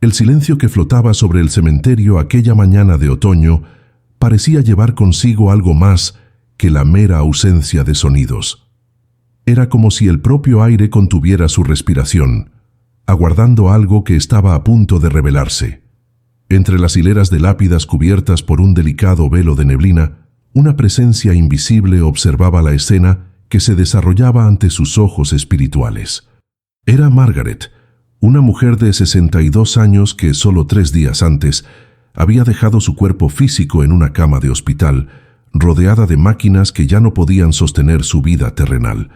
El silencio que flotaba sobre el cementerio aquella mañana de otoño parecía llevar consigo algo más que la mera ausencia de sonidos. Era como si el propio aire contuviera su respiración, aguardando algo que estaba a punto de revelarse. Entre las hileras de lápidas cubiertas por un delicado velo de neblina, una presencia invisible observaba la escena que se desarrollaba ante sus ojos espirituales. Era Margaret, una mujer de 62 años que solo 3 días antes había dejado su cuerpo físico en una cama de hospital, rodeada de máquinas que ya no podían sostener su vida terrenal.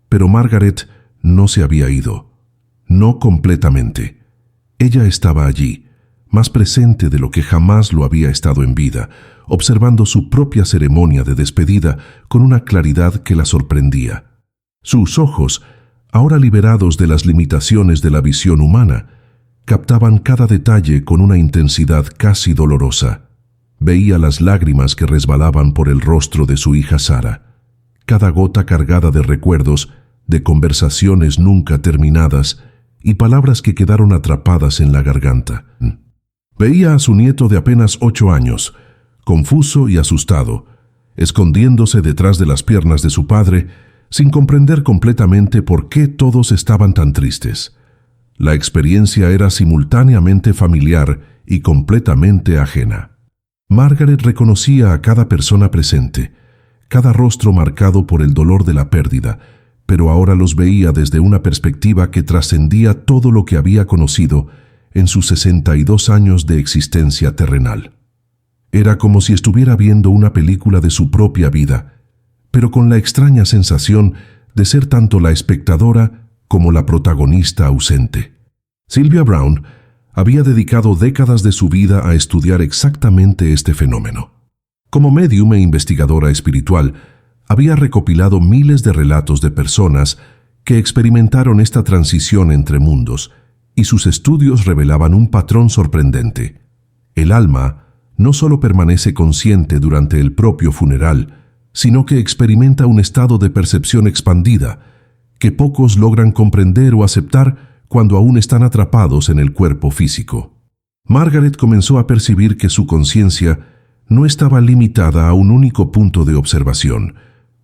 Pero Margaret no se había ido, no completamente. Ella estaba allí, más presente de lo que jamás lo había estado en vida, observando su propia ceremonia de despedida con una claridad que la sorprendía. Sus ojos, ahora liberados de las limitaciones de la visión humana, captaban cada detalle con una intensidad casi dolorosa. Veía las lágrimas que resbalaban por el rostro de su hija Sara, cada gota cargada de recuerdos, de conversaciones nunca terminadas y palabras que quedaron atrapadas en la garganta. Veía a su nieto de apenas 8 años, confuso y asustado, escondiéndose detrás de las piernas de su padre, sin comprender completamente por qué todos estaban tan tristes. La experiencia era simultáneamente familiar y completamente ajena. Margaret reconocía a cada persona presente, cada rostro marcado por el dolor de la pérdida, pero ahora los veía desde una perspectiva que trascendía todo lo que había conocido en sus 62 años de existencia terrenal. Era como si estuviera viendo una película de su propia vida, pero con la extraña sensación de ser tanto la espectadora como la protagonista ausente. Sylvia Browne había dedicado décadas de su vida a estudiar exactamente este fenómeno. Como médium e investigadora espiritual, había recopilado miles de relatos de personas que experimentaron esta transición entre mundos, y sus estudios revelaban un patrón sorprendente. El alma no solo permanece consciente durante el propio funeral, sino que experimenta un estado de percepción expandida, que pocos logran comprender o aceptar cuando aún están atrapados en el cuerpo físico. Margaret comenzó a percibir que su conciencia no estaba limitada a un único punto de observación.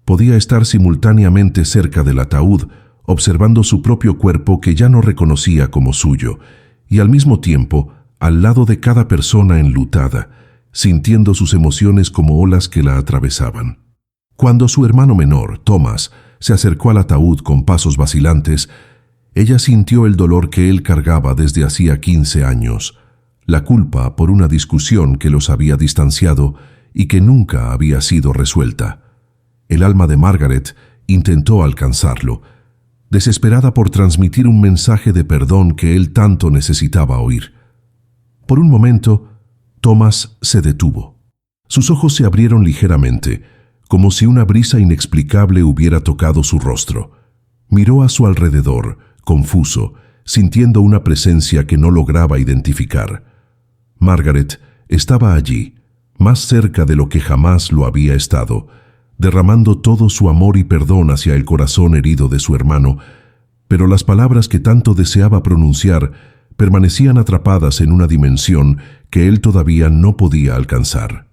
Podía estar simultáneamente cerca del ataúd, observando su propio cuerpo que ya no reconocía como suyo, y al mismo tiempo al lado de cada persona enlutada, sintiendo sus emociones como olas que la atravesaban. Cuando su hermano menor, Thomas, se acercó al ataúd con pasos vacilantes, ella sintió el dolor que él cargaba desde hacía 15 años, la culpa por una discusión que los había distanciado y que nunca había sido resuelta. El alma de Margaret intentó alcanzarlo, desesperada por transmitir un mensaje de perdón que él tanto necesitaba oír. Por un momento, Thomas se detuvo. Sus ojos se abrieron ligeramente, como si una brisa inexplicable hubiera tocado su rostro. Miró a su alrededor, confuso, sintiendo una presencia que no lograba identificar. Margaret estaba allí, más cerca de lo que jamás lo había estado, derramando todo su amor y perdón hacia el corazón herido de su hermano, pero las palabras que tanto deseaba pronunciar permanecían atrapadas en una dimensión que él todavía no podía alcanzar.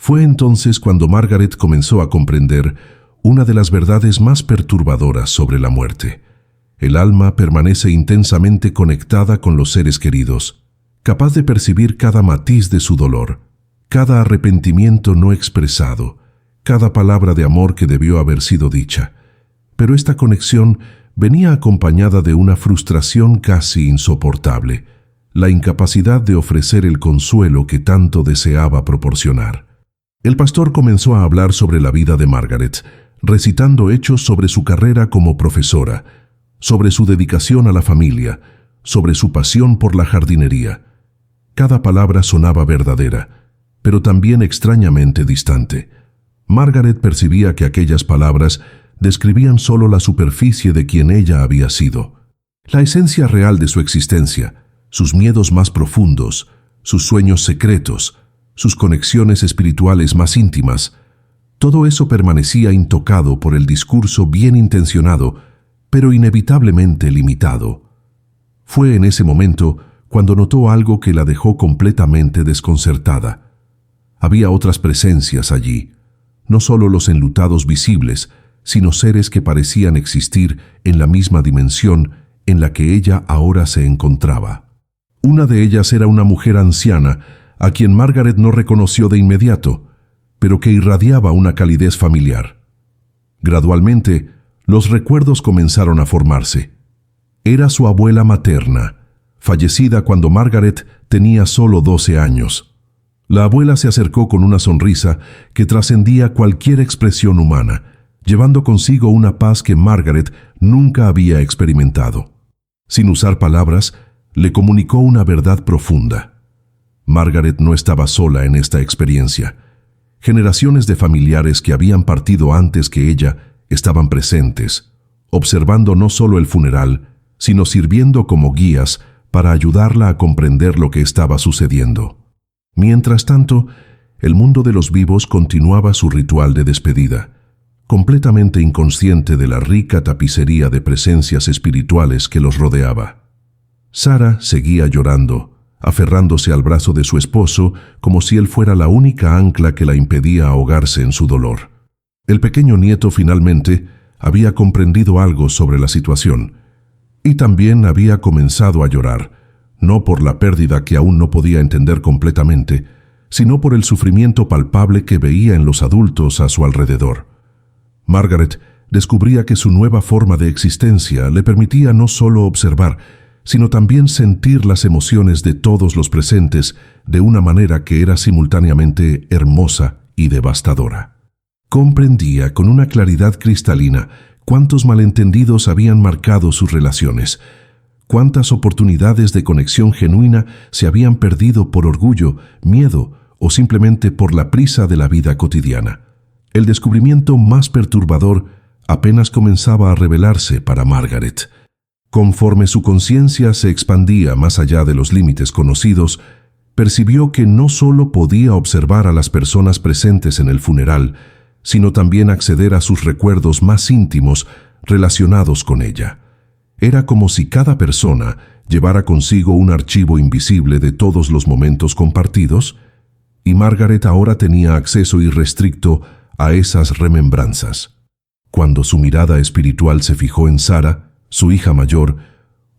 Fue entonces cuando Margaret comenzó a comprender una de las verdades más perturbadoras sobre la muerte. El alma permanece intensamente conectada con los seres queridos, capaz de percibir cada matiz de su dolor, cada arrepentimiento no expresado, cada palabra de amor que debió haber sido dicha. Pero esta conexión venía acompañada de una frustración casi insoportable, la incapacidad de ofrecer el consuelo que tanto deseaba proporcionar. El pastor comenzó a hablar sobre la vida de Margaret, recitando hechos sobre su carrera como profesora, sobre su dedicación a la familia, sobre su pasión por la jardinería. Cada palabra sonaba verdadera, pero también extrañamente distante. Margaret percibía que aquellas palabras describían solo la superficie de quien ella había sido. La esencia real de su existencia, sus miedos más profundos, sus sueños secretos, sus conexiones espirituales más íntimas, todo eso permanecía intocado por el discurso bien intencionado, pero inevitablemente limitado. Fue en ese momento cuando notó algo que la dejó completamente desconcertada. Había otras presencias allí, no solo los enlutados visibles, sino seres que parecían existir en la misma dimensión en la que ella ahora se encontraba. Una de ellas era una mujer anciana, a quien Margaret no reconoció de inmediato, pero que irradiaba una calidez familiar. Gradualmente, los recuerdos comenzaron a formarse. Era su abuela materna, fallecida cuando Margaret tenía solo 12 años. La abuela se acercó con una sonrisa que trascendía cualquier expresión humana, llevando consigo una paz que Margaret nunca había experimentado. Sin usar palabras, le comunicó una verdad profunda. Margaret no estaba sola en esta experiencia. Generaciones de familiares que habían partido antes que ella estaban presentes, observando no solo el funeral, sino sirviendo como guías para ayudarla a comprender lo que estaba sucediendo. Mientras tanto, el mundo de los vivos continuaba su ritual de despedida, completamente inconsciente de la rica tapicería de presencias espirituales que los rodeaba. Sarah seguía llorando, aferrándose al brazo de su esposo como si él fuera la única ancla que la impedía ahogarse en su dolor. El pequeño nieto finalmente había comprendido algo sobre la situación y también había comenzado a llorar, no por la pérdida que aún no podía entender completamente, sino por el sufrimiento palpable que veía en los adultos a su alrededor. Margaret descubría que su nueva forma de existencia le permitía no solo observar, sino también sentir las emociones de todos los presentes de una manera que era simultáneamente hermosa y devastadora. Comprendía con una claridad cristalina cuántos malentendidos habían marcado sus relaciones, cuántas oportunidades de conexión genuina se habían perdido por orgullo, miedo o simplemente por la prisa de la vida cotidiana. El descubrimiento más perturbador apenas comenzaba a revelarse para Margaret. Conforme su conciencia se expandía más allá de los límites conocidos, percibió que no solo podía observar a las personas presentes en el funeral, sino también acceder a sus recuerdos más íntimos relacionados con ella. Era como si cada persona llevara consigo un archivo invisible de todos los momentos compartidos, y Margaret ahora tenía acceso irrestricto a esas remembranzas. Cuando su mirada espiritual se fijó en Sarah, su hija mayor,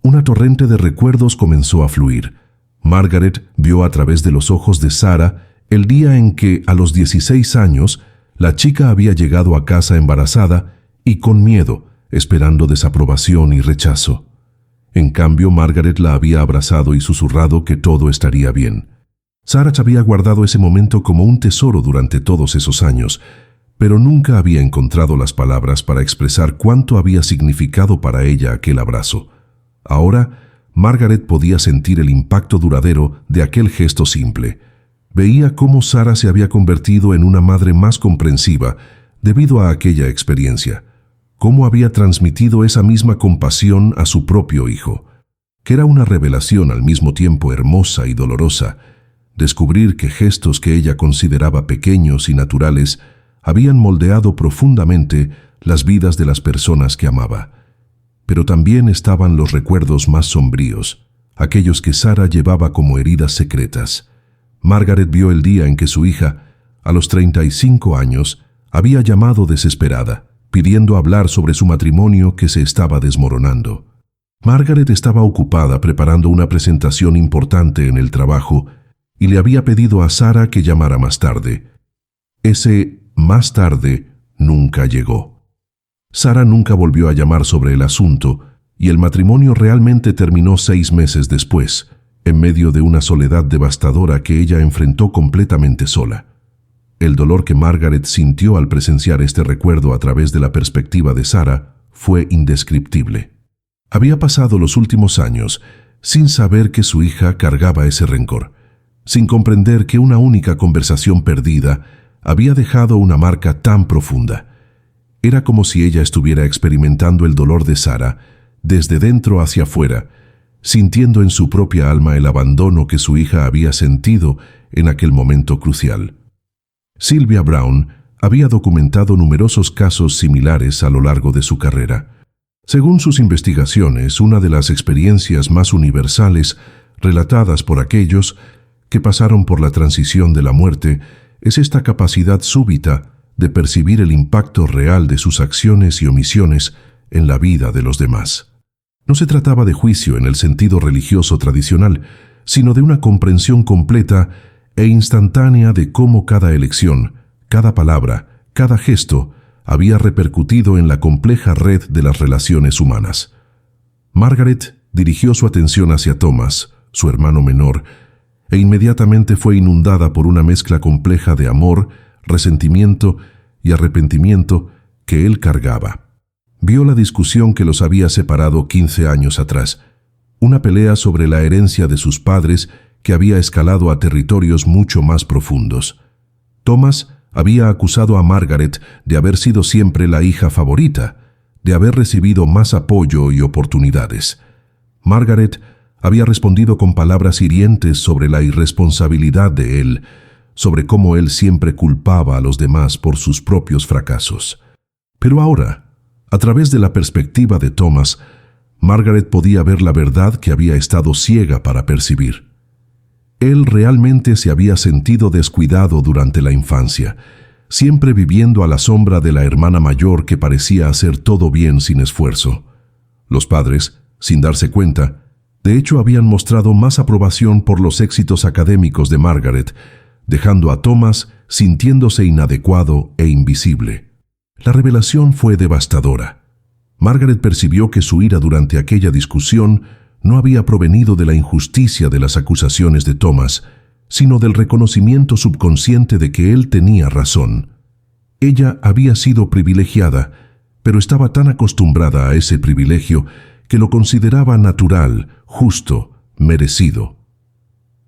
una torrente de recuerdos comenzó a fluir. Margaret vio a través de los ojos de Sarah el día en que, a los 16 años, la chica había llegado a casa embarazada y con miedo, esperando desaprobación y rechazo. En cambio, Margaret la había abrazado y susurrado que todo estaría bien. Sarah había guardado ese momento como un tesoro durante todos esos años, pero nunca había encontrado las palabras para expresar cuánto había significado para ella aquel abrazo. Ahora, Margaret podía sentir el impacto duradero de aquel gesto simple. Veía cómo Sarah se había convertido en una madre más comprensiva debido a aquella experiencia, cómo había transmitido esa misma compasión a su propio hijo, que era una revelación al mismo tiempo hermosa y dolorosa, descubrir que gestos que ella consideraba pequeños y naturales habían moldeado profundamente las vidas de las personas que amaba. Pero también estaban los recuerdos más sombríos, aquellos que Sarah llevaba como heridas secretas. Margaret vio el día en que su hija, a los 35 años, había llamado desesperada, pidiendo hablar sobre su matrimonio que se estaba desmoronando. Margaret estaba ocupada preparando una presentación importante en el trabajo y le había pedido a Sarah que llamara más tarde. Ese más tarde nunca llegó. Sarah nunca volvió a llamar sobre el asunto y el matrimonio realmente terminó 6 meses después, en medio de una soledad devastadora que ella enfrentó completamente sola. El dolor que Margaret sintió al presenciar este recuerdo a través de la perspectiva de Sarah fue indescriptible. Había pasado los últimos años sin saber que su hija cargaba ese rencor, sin comprender que una única conversación perdida había dejado una marca tan profunda. Era como si ella estuviera experimentando el dolor de Sarah desde dentro hacia afuera, sintiendo en su propia alma el abandono que su hija había sentido en aquel momento crucial. Sylvia Browne había documentado numerosos casos similares a lo largo de su carrera. Según sus investigaciones, una de las experiencias más universales relatadas por aquellos que pasaron por la transición de la muerte, es esta capacidad súbita de percibir el impacto real de sus acciones y omisiones en la vida de los demás. No se trataba de juicio en el sentido religioso tradicional, sino de una comprensión completa e instantánea de cómo cada elección, cada palabra, cada gesto había repercutido en la compleja red de las relaciones humanas. Margaret dirigió su atención hacia Thomas, su hermano menor, e inmediatamente fue inundada por una mezcla compleja de amor, resentimiento y arrepentimiento que él cargaba. Vio la discusión que los había separado 15 años atrás, una pelea sobre la herencia de sus padres que había escalado a territorios mucho más profundos. Thomas había acusado a Margaret de haber sido siempre la hija favorita, de haber recibido más apoyo y oportunidades. Margaret había respondido con palabras hirientes sobre la irresponsabilidad de él, sobre cómo él siempre culpaba a los demás por sus propios fracasos. Pero ahora, a través de la perspectiva de Thomas, Margaret podía ver la verdad que había estado ciega para percibir. Él realmente se había sentido descuidado durante la infancia, siempre viviendo a la sombra de la hermana mayor que parecía hacer todo bien sin esfuerzo. Los padres, sin darse cuenta, de hecho habían mostrado más aprobación por los éxitos académicos de Margaret, dejando a Thomas sintiéndose inadecuado e invisible. La revelación fue devastadora. Margaret percibió que su ira durante aquella discusión no había provenido de la injusticia de las acusaciones de Thomas, sino del reconocimiento subconsciente de que él tenía razón. Ella había sido privilegiada, pero estaba tan acostumbrada a ese privilegio que lo consideraba natural, justo, merecido.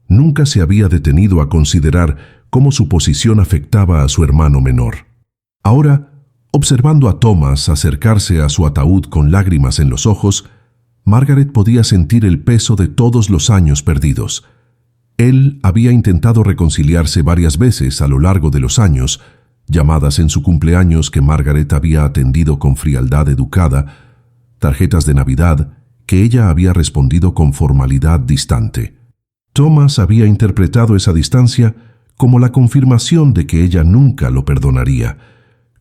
Nunca se había detenido a considerar cómo su posición afectaba a su hermano menor. Ahora, observando a Thomas acercarse a su ataúd con lágrimas en los ojos, Margaret podía sentir el peso de todos los años perdidos. Él había intentado reconciliarse varias veces a lo largo de los años, llamadas en su cumpleaños que Margaret había atendido con frialdad educada, tarjetas de Navidad que ella había respondido con formalidad distante. Thomas había interpretado esa distancia como la confirmación de que ella nunca lo perdonaría,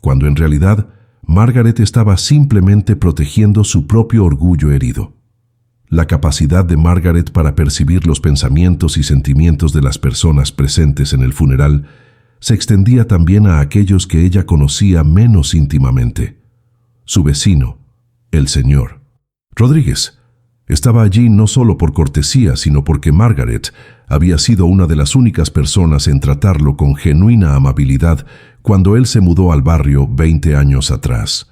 cuando en realidad Margaret estaba simplemente protegiendo su propio orgullo herido. La capacidad de Margaret para percibir los pensamientos y sentimientos de las personas presentes en el funeral se extendía también a aquellos que ella conocía menos íntimamente. Su vecino, el señor Rodríguez, estaba allí no solo por cortesía, sino porque Margaret había sido una de las únicas personas en tratarlo con genuina amabilidad cuando él se mudó al barrio 20 años atrás.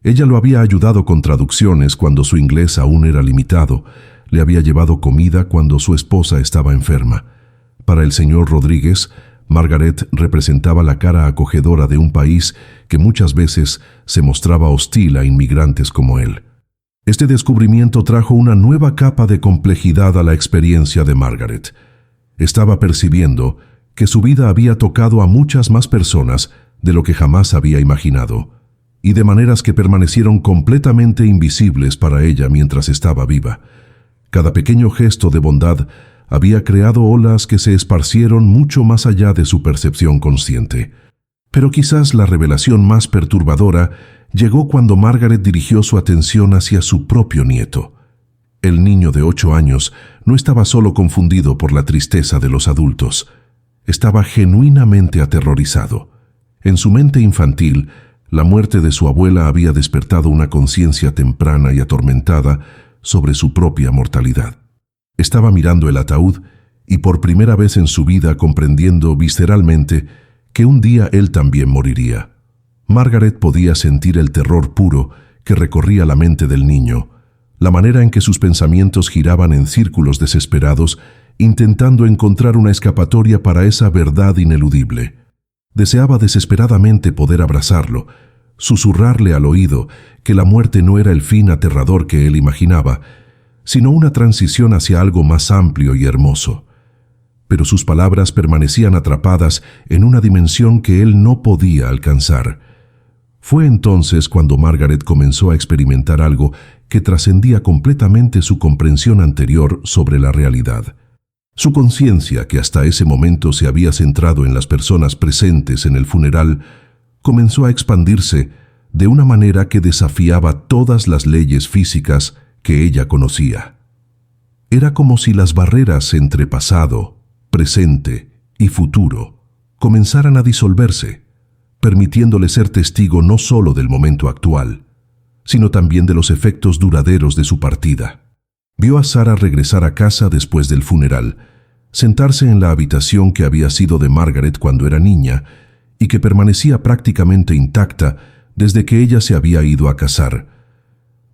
Ella lo había ayudado con traducciones cuando su inglés aún era limitado, le había llevado comida cuando su esposa estaba enferma. Para el señor Rodríguez, Margaret representaba la cara acogedora de un país que muchas veces se mostraba hostil a inmigrantes como él. Este descubrimiento trajo una nueva capa de complejidad a la experiencia de Margaret. Estaba percibiendo que su vida había tocado a muchas más personas de lo que jamás había imaginado, y de maneras que permanecieron completamente invisibles para ella mientras estaba viva. Cada pequeño gesto de bondad había creado olas que se esparcieron mucho más allá de su percepción consciente. Pero quizás la revelación más perturbadora llegó cuando Margaret dirigió su atención hacia su propio nieto. El niño de 8 años no estaba solo confundido por la tristeza de los adultos. Estaba genuinamente aterrorizado. En su mente infantil, la muerte de su abuela había despertado una conciencia temprana y atormentada sobre su propia mortalidad. Estaba mirando el ataúd y por primera vez en su vida comprendiendo visceralmente que un día él también moriría. Margaret podía sentir el terror puro que recorría la mente del niño, la manera en que sus pensamientos giraban en círculos desesperados, intentando encontrar una escapatoria para esa verdad ineludible. Deseaba desesperadamente poder abrazarlo, susurrarle al oído que la muerte no era el fin aterrador que él imaginaba, sino una transición hacia algo más amplio y hermoso. Pero sus palabras permanecían atrapadas en una dimensión que él no podía alcanzar. Fue entonces cuando Margaret comenzó a experimentar algo que trascendía completamente su comprensión anterior sobre la realidad. Su conciencia, que hasta ese momento se había centrado en las personas presentes en el funeral, comenzó a expandirse de una manera que desafiaba todas las leyes físicas que ella conocía. Era como si las barreras entre pasado, presente y futuro comenzaran a disolverse, permitiéndole ser testigo no solo del momento actual, sino también de los efectos duraderos de su partida. Vio a Sarah regresar a casa después del funeral, sentarse en la habitación que había sido de Margaret cuando era niña y que permanecía prácticamente intacta desde que ella se había ido a casar.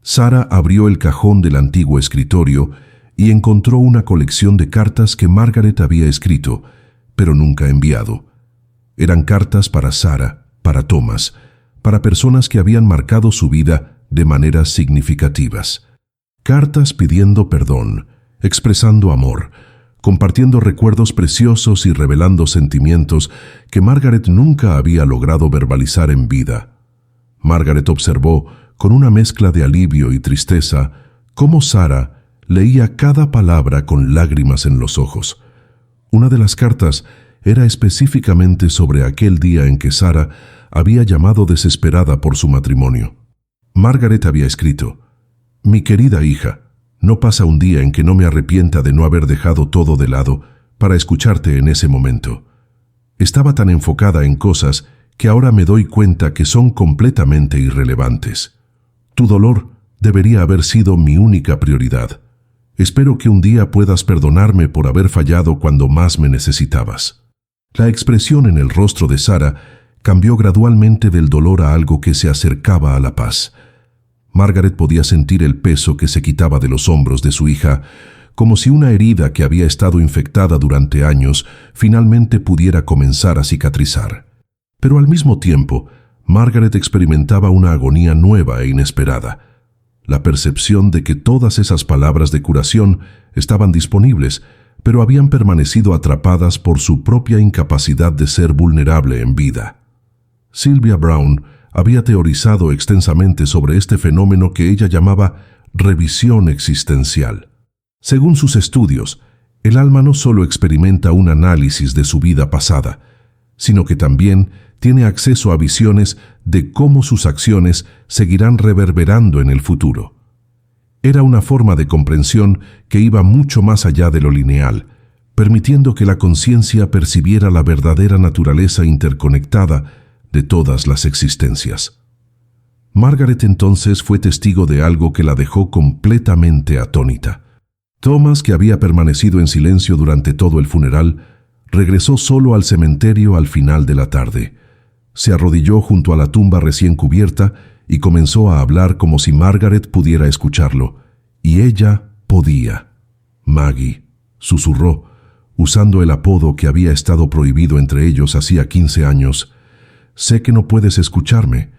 Sarah abrió el cajón del antiguo escritorio y encontró una colección de cartas que Margaret había escrito, pero nunca enviado. Eran cartas para Sarah, para Thomas, para personas que habían marcado su vida de maneras significativas. Cartas pidiendo perdón, expresando amor, compartiendo recuerdos preciosos y revelando sentimientos que Margaret nunca había logrado verbalizar en vida. Margaret observó, con una mezcla de alivio y tristeza, cómo Sarah leía cada palabra con lágrimas en los ojos. Una de las cartas era específicamente sobre aquel día en que Sarah había llamado desesperada por su matrimonio. Margaret había escrito: «Mi querida hija, no pasa un día en que no me arrepienta de no haber dejado todo de lado para escucharte en ese momento. Estaba tan enfocada en cosas que ahora me doy cuenta que son completamente irrelevantes. Tu dolor debería haber sido mi única prioridad. Espero que un día puedas perdonarme por haber fallado cuando más me necesitabas». La expresión en el rostro de Sarah cambió gradualmente del dolor a algo que se acercaba a la paz. Margaret podía sentir el peso que se quitaba de los hombros de su hija, como si una herida que había estado infectada durante años finalmente pudiera comenzar a cicatrizar. Pero al mismo tiempo, Margaret experimentaba una agonía nueva e inesperada. La percepción de que todas esas palabras de curación estaban disponibles, pero habían permanecido atrapadas por su propia incapacidad de ser vulnerable en vida. Sylvia Browne había teorizado extensamente sobre este fenómeno que ella llamaba revisión existencial. Según sus estudios, el alma no solo experimenta un análisis de su vida pasada, sino que también tiene acceso a visiones de cómo sus acciones seguirán reverberando en el futuro. Era una forma de comprensión que iba mucho más allá de lo lineal, permitiendo que la conciencia percibiera la verdadera naturaleza interconectada de todas las existencias. Margaret entonces fue testigo de algo que la dejó completamente atónita. Thomas, que había permanecido en silencio durante todo el funeral, regresó solo al cementerio al final de la tarde. Se arrodilló junto a la tumba recién cubierta y comenzó a hablar como si Margaret pudiera escucharlo, y ella podía. «Maggie», susurró, usando el apodo que había estado prohibido entre ellos hacía 15 años. «Sé que no puedes escucharme,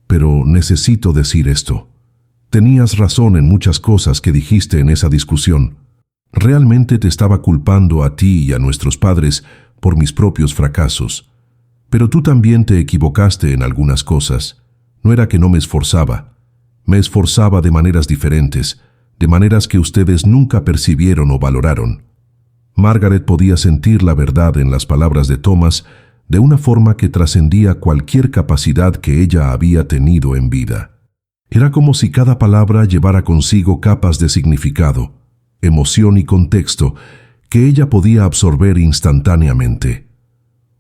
pero necesito decir esto. Tenías razón en muchas cosas que dijiste en esa discusión. Realmente te estaba culpando a ti y a nuestros padres por mis propios fracasos. Pero tú también te equivocaste en algunas cosas. No era que no me esforzaba. Me esforzaba de maneras diferentes, de maneras que ustedes nunca percibieron o valoraron». Margaret podía sentir la verdad en las palabras de Thomas de una forma que trascendía cualquier capacidad que ella había tenido en vida. Era como si cada palabra llevara consigo capas de significado, emoción y contexto que ella podía absorber instantáneamente.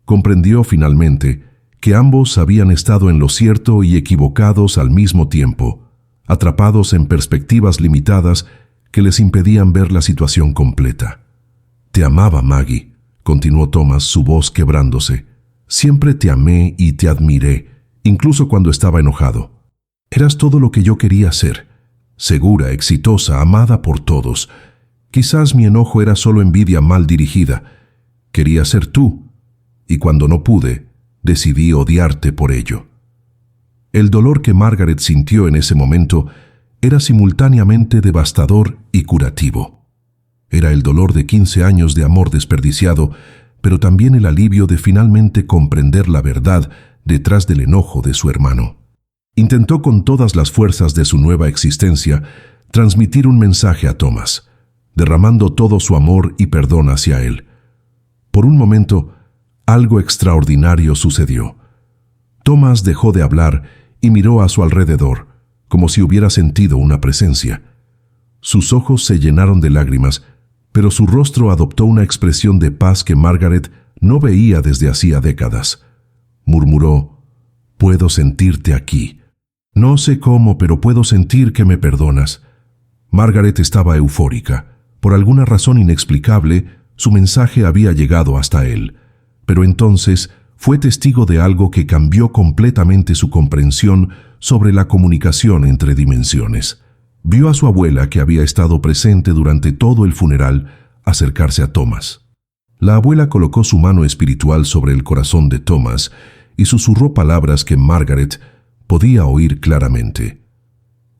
Comprendió finalmente que ambos habían estado en lo cierto y equivocados al mismo tiempo, atrapados en perspectivas limitadas que les impedían ver la situación completa. «Te amaba, Maggie», continuó Thomas, su voz quebrándose. «Siempre te amé y te admiré, incluso cuando estaba enojado. Eras todo lo que yo quería ser, segura, exitosa, amada por todos. Quizás mi enojo era solo envidia mal dirigida. Quería ser tú, y cuando no pude, decidí odiarte por ello». El dolor que Margaret sintió en ese momento era simultáneamente devastador y curativo. Era el dolor de 15 años de amor desperdiciado, pero también el alivio de finalmente comprender la verdad detrás del enojo de su hermano. Intentó con todas las fuerzas de su nueva existencia transmitir un mensaje a Thomas. derramando todo su amor y perdón hacia él. Por un momento, algo extraordinario sucedió. Thomas dejó de hablar y miró a su alrededor, como si hubiera sentido una presencia. Sus ojos se llenaron de lágrimas, pero su rostro adoptó una expresión de paz que Margaret no veía desde hacía décadas. Murmuró: «Puedo sentirte aquí. No sé cómo, pero puedo sentir que me perdonas». Margaret estaba eufórica. Por alguna razón inexplicable, su mensaje había llegado hasta él. Pero entonces fue testigo de algo que cambió completamente su comprensión sobre la comunicación entre dimensiones. Vio a su abuela, que había estado presente durante todo el funeral, acercarse a Thomas. La abuela colocó su mano espiritual sobre el corazón de Thomas y susurró palabras que Margaret podía oír claramente.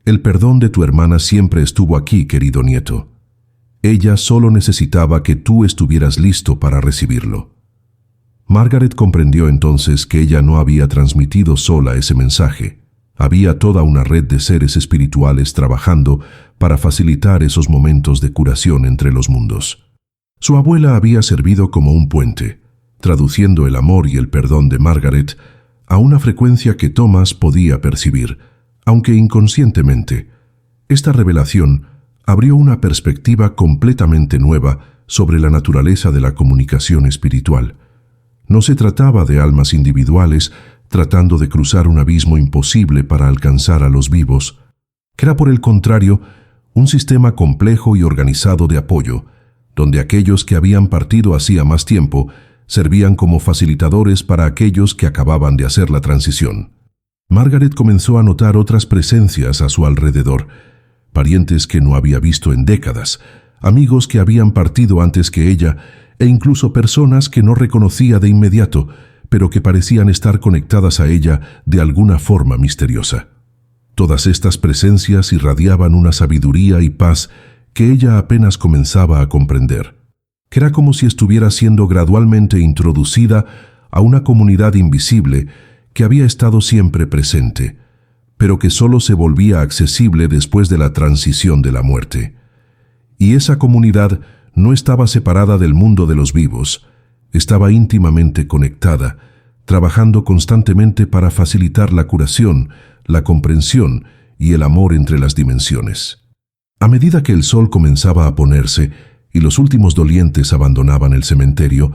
«El perdón de tu hermana siempre estuvo aquí, querido nieto. Ella solo necesitaba que tú estuvieras listo para recibirlo». Margaret comprendió entonces que ella no había transmitido sola ese mensaje. Había toda una red de seres espirituales trabajando para facilitar esos momentos de curación entre los mundos. Su abuela había servido como un puente, traduciendo el amor y el perdón de Margaret a una frecuencia que Thomas podía percibir, aunque inconscientemente. Esta revelación abrió una perspectiva completamente nueva sobre la naturaleza de la comunicación espiritual. No se trataba de almas individuales tratando de cruzar un abismo imposible para alcanzar a los vivos. Era, por el contrario, un sistema complejo y organizado de apoyo, donde aquellos que habían partido hacía más tiempo servían como facilitadores para aquellos que acababan de hacer la transición. Margaret comenzó a notar otras presencias a su alrededor, parientes que no había visto en décadas, amigos que habían partido antes que ella, e incluso personas que no reconocía de inmediato, pero que parecían estar conectadas a ella de alguna forma misteriosa. Todas estas presencias irradiaban una sabiduría y paz que ella apenas comenzaba a comprender, que era como si estuviera siendo gradualmente introducida a una comunidad invisible que había estado siempre presente, pero que solo se volvía accesible después de la transición de la muerte. Y esa comunidad no estaba separada del mundo de los vivos, estaba íntimamente conectada, trabajando constantemente para facilitar la curación, la comprensión y el amor entre las dimensiones. A medida que el sol comenzaba a ponerse y los últimos dolientes abandonaban el cementerio,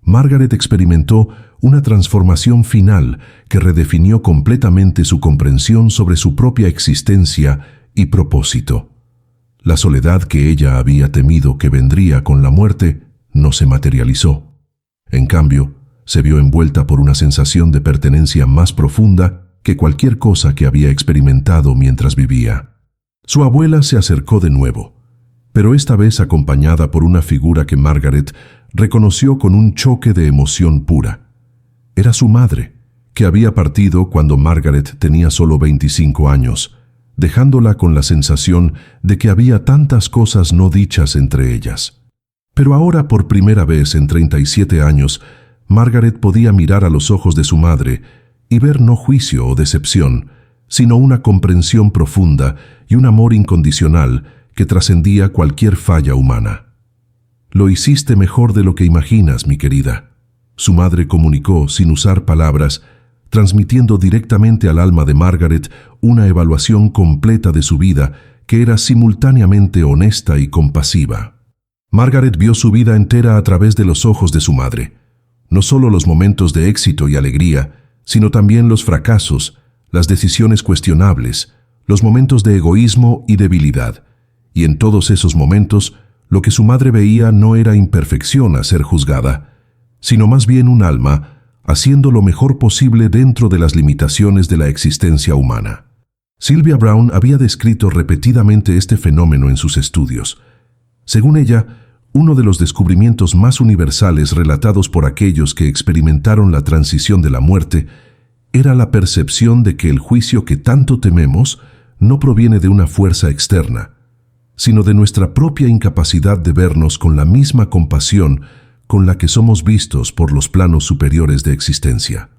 Margaret experimentó una transformación final que redefinió completamente su comprensión sobre su propia existencia y propósito. La soledad que ella había temido que vendría con la muerte no se materializó. En cambio, se vio envuelta por una sensación de pertenencia más profunda que cualquier cosa que había experimentado mientras vivía. Su abuela se acercó de nuevo, pero esta vez acompañada por una figura que Margaret reconoció con un choque de emoción pura. Era su madre, que había partido cuando Margaret tenía solo 25 años, dejándola con la sensación de que había tantas cosas no dichas entre ellas. Pero ahora, por primera vez en 37 años, Margaret podía mirar a los ojos de su madre y ver no juicio o decepción, sino una comprensión profunda y un amor incondicional que trascendía cualquier falla humana. «Lo hiciste mejor de lo que imaginas, mi querida», su madre comunicó sin usar palabras, transmitiendo directamente al alma de Margaret una evaluación completa de su vida que era simultáneamente honesta y compasiva. Margaret vio su vida entera a través de los ojos de su madre, no solo los momentos de éxito y alegría, sino también los fracasos, las decisiones cuestionables, los momentos de egoísmo y debilidad. Y en todos esos momentos, lo que su madre veía no era imperfección a ser juzgada, sino más bien un alma haciendo lo mejor posible dentro de las limitaciones de la existencia humana. Sylvia Browne había descrito repetidamente este fenómeno en sus estudios. Según ella, uno de los descubrimientos más universales relatados por aquellos que experimentaron la transición de la muerte era la percepción de que el juicio que tanto tememos no proviene de una fuerza externa, sino de nuestra propia incapacidad de vernos con la misma compasión con la que somos vistos por los planos superiores de existencia.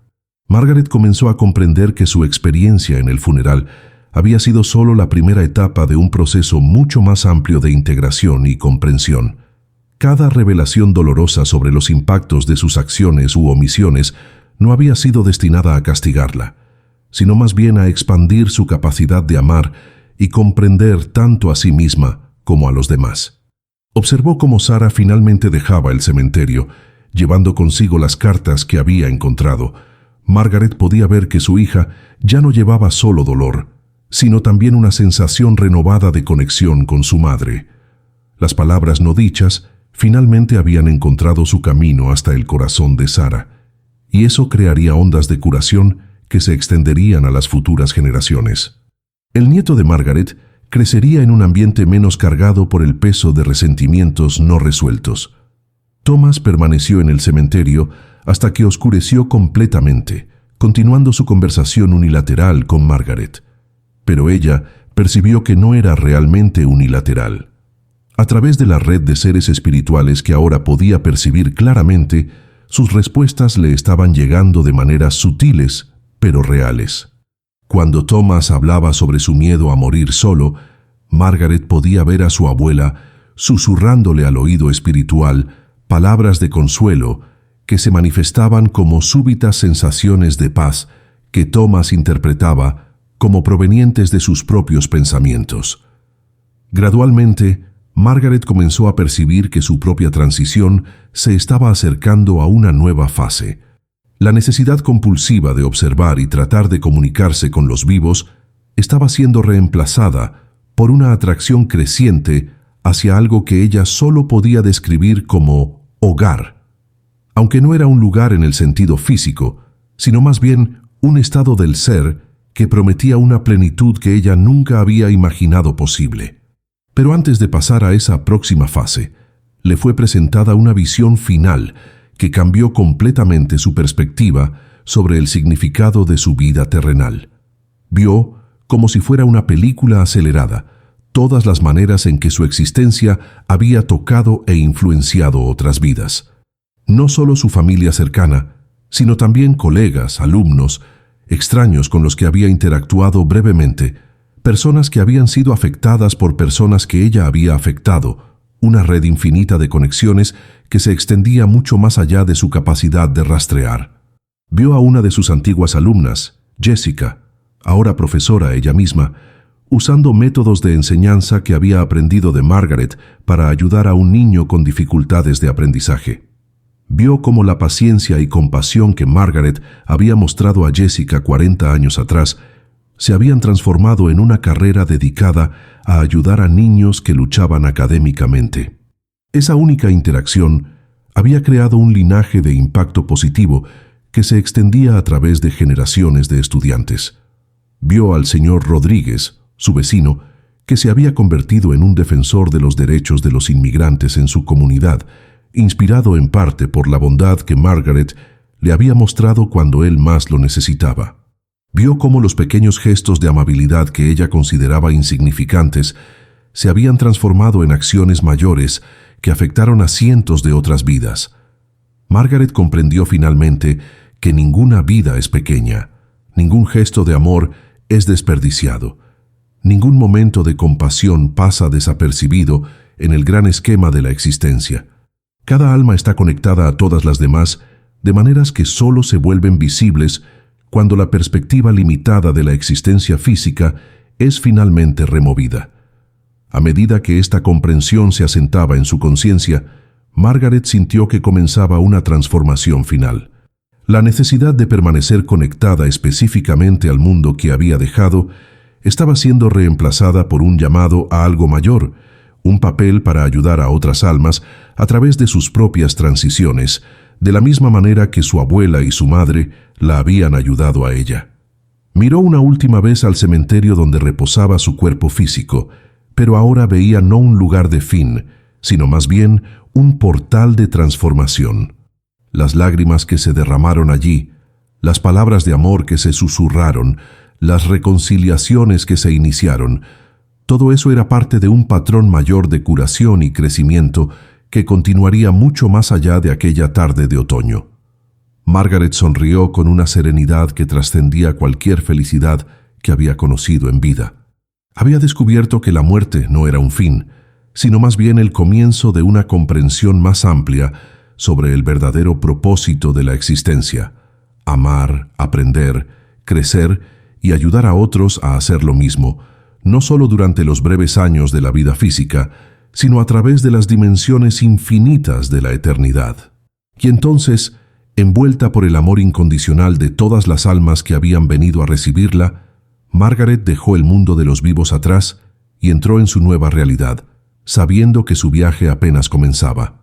Margaret comenzó a comprender que su experiencia en el funeral había sido solo la primera etapa de un proceso mucho más amplio de integración y comprensión. Cada revelación dolorosa sobre los impactos de sus acciones u omisiones no había sido destinada a castigarla, sino más bien a expandir su capacidad de amar y comprender tanto a sí misma como a los demás. Observó cómo Sara finalmente dejaba el cementerio, llevando consigo las cartas que había encontrado. Margaret podía ver que su hija ya no llevaba solo dolor, sino también una sensación renovada de conexión con su madre. Las palabras no dichas finalmente habían encontrado su camino hasta el corazón de Sara, y eso crearía ondas de curación que se extenderían a las futuras generaciones. El nieto de Margaret crecería en un ambiente menos cargado por el peso de resentimientos no resueltos. Thomas permaneció en el cementerio hasta que oscureció completamente, continuando su conversación unilateral con Margaret. Pero ella percibió que no era realmente unilateral. A través de la red de seres espirituales que ahora podía percibir claramente, sus respuestas le estaban llegando de maneras sutiles, pero reales. Cuando Thomas hablaba sobre su miedo a morir solo, Margaret podía ver a su abuela susurrándole al oído espiritual palabras de consuelo que se manifestaban como súbitas sensaciones de paz que Thomas interpretaba como provenientes de sus propios pensamientos. Gradualmente, Margaret comenzó a percibir que su propia transición se estaba acercando a una nueva fase. La necesidad compulsiva de observar y tratar de comunicarse con los vivos estaba siendo reemplazada por una atracción creciente hacia algo que ella solo podía describir como hogar. Aunque no era un lugar en el sentido físico, sino más bien un estado del ser que prometía una plenitud que ella nunca había imaginado posible. Pero antes de pasar a esa próxima fase, le fue presentada una visión final que cambió completamente su perspectiva sobre el significado de su vida terrenal. Vio, como si fuera una película acelerada, todas las maneras en que su existencia había tocado e influenciado otras vidas. No solo su familia cercana, sino también colegas, alumnos, extraños con los que había interactuado brevemente, personas que habían sido afectadas por personas que ella había afectado, una red infinita de conexiones que se extendía mucho más allá de su capacidad de rastrear. Vio a una de sus antiguas alumnas, Jessica, ahora profesora ella misma, usando métodos de enseñanza que había aprendido de Margaret para ayudar a un niño con dificultades de aprendizaje. Vio cómo la paciencia y compasión que Margaret había mostrado a Jessica 40 años atrás se habían transformado en una carrera dedicada a ayudar a niños que luchaban académicamente. Esa única interacción había creado un linaje de impacto positivo que se extendía a través de generaciones de estudiantes. Vio al señor Rodríguez, su vecino, que se había convertido en un defensor de los derechos de los inmigrantes en su comunidad, inspirado en parte por la bondad que Margaret le había mostrado cuando él más lo necesitaba. Vio cómo los pequeños gestos de amabilidad que ella consideraba insignificantes se habían transformado en acciones mayores que afectaron a cientos de otras vidas. Margaret comprendió finalmente que ninguna vida es pequeña, ningún gesto de amor es desperdiciado, ningún momento de compasión pasa desapercibido en el gran esquema de la existencia. Cada alma está conectada a todas las demás de maneras que solo se vuelven visibles cuando la perspectiva limitada de la existencia física es finalmente removida. A medida que esta comprensión se asentaba en su conciencia, Margaret sintió que comenzaba una transformación final. La necesidad de permanecer conectada específicamente al mundo que había dejado estaba siendo reemplazada por un llamado a algo mayor, un papel para ayudar a otras almas a través de sus propias transiciones, de la misma manera que su abuela y su madre la habían ayudado a ella. Miró una última vez al cementerio donde reposaba su cuerpo físico, pero ahora veía no un lugar de fin, sino más bien un portal de transformación. Las lágrimas que se derramaron allí, las palabras de amor que se susurraron, las reconciliaciones que se iniciaron, todo eso era parte de un patrón mayor de curación y crecimiento que continuaría mucho más allá de aquella tarde de otoño. Margaret sonrió con una serenidad que trascendía cualquier felicidad que había conocido en vida. Había descubierto que la muerte no era un fin, sino más bien el comienzo de una comprensión más amplia sobre el verdadero propósito de la existencia: amar, aprender, crecer y ayudar a otros a hacer lo mismo, no solo durante los breves años de la vida física, sino a través de las dimensiones infinitas de la eternidad. Y entonces, envuelta por el amor incondicional de todas las almas que habían venido a recibirla, Margaret dejó el mundo de los vivos atrás y entró en su nueva realidad, sabiendo que su viaje apenas comenzaba.